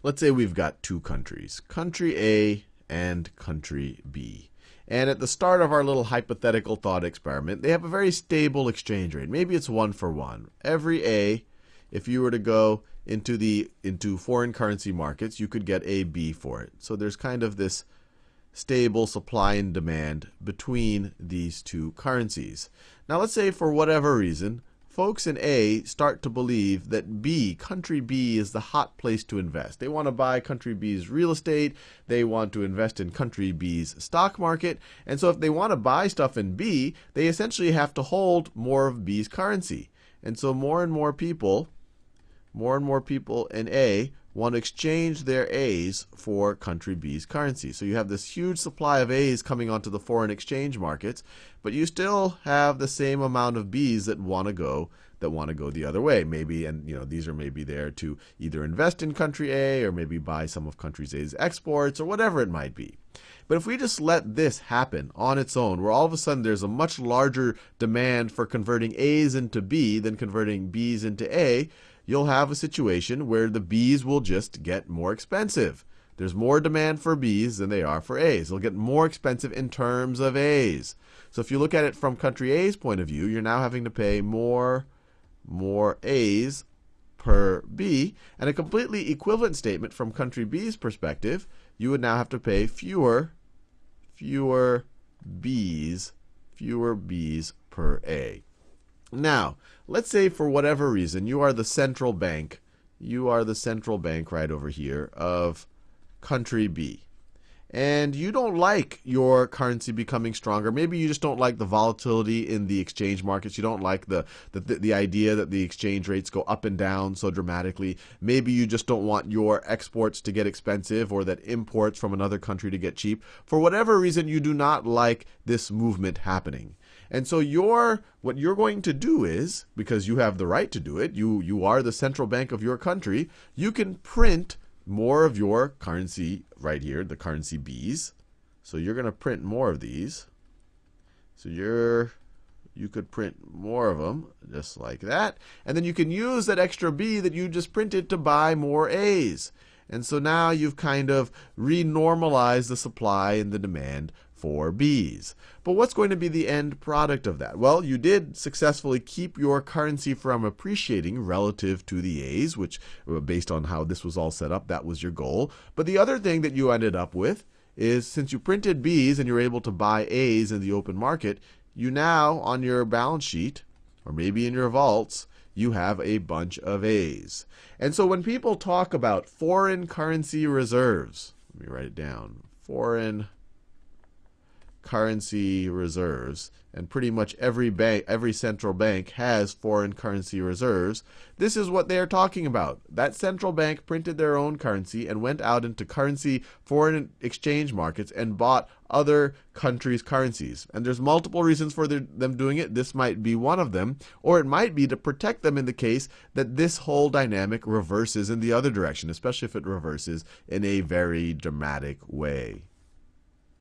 Let's say we've got two countries, country A and country B. And at the start of our little hypothetical thought experiment, they have a very stable exchange rate. Maybe it's 1-for-1. Every A, if you were to go into foreign currency markets, you could get a B for it. So there's kind of this stable supply and demand between these two currencies. Now let's say for whatever reason, folks in A start to believe that B, country B, is the hot place to invest. They want to buy country B's real estate. They want to invest in country B's stock market. And so if they want to buy stuff in B, they essentially have to hold more of B's currency. And so more and more people in A want to exchange their A's for country B's currency. So you have this huge supply of A's coming onto the foreign exchange markets, but you still have the same amount of B's that want to go the other way. Maybe, and these are maybe there to either invest in country A or maybe buy some of country A's exports or whatever it might be. But if we just let this happen on its own, where all of a sudden there's a much larger demand for converting A's into B than converting B's into A, you'll have a situation where the B's will just get more expensive. There's more demand for B's than they are for A's. They'll get more expensive in terms of A's. So if you look at it from country A's point of view, you're now having to pay more A's per B. And a completely equivalent statement from country B's perspective, you would now have to pay fewer B's per A. Now, let's say for whatever reason you are the central bank. You are the central bank right over here of country B. And you don't like your currency becoming stronger. Maybe you just don't like the volatility in the exchange markets. You don't like the idea that the exchange rates go up and down so dramatically. Maybe you just don't want your exports to get expensive or that imports from another country to get cheap. For whatever reason, you do not like this movement happening. And so what you're going to do is, because you have the right to do it, you are the central bank of your country, you can print more of your currency right here, the currency B's. So you're going to print more of these. So you could print more of them, just like that. And then you can use that extra B that you just printed to buy more A's. And so now you've kind of renormalized the supply and the demand for B's. But what's going to be the end product of that? Well, you did successfully keep your currency from appreciating relative to the A's, which based on how this was all set up, that was your goal. But the other thing that you ended up with is, since you printed B's and you're able to buy A's in the open market, you now, on your balance sheet, or maybe in your vaults, you have a bunch of A's. And so when people talk about foreign currency reserves, let me write it down, foreign currency reserves, and pretty much every central bank has foreign currency reserves. This is what they're talking about. That central bank printed their own currency and went out into foreign exchange markets and bought other countries' currencies. And there's multiple reasons for them doing it. This might be one of them, or it might be to protect them in the case that this whole dynamic reverses in the other direction, especially if it reverses in a very dramatic way.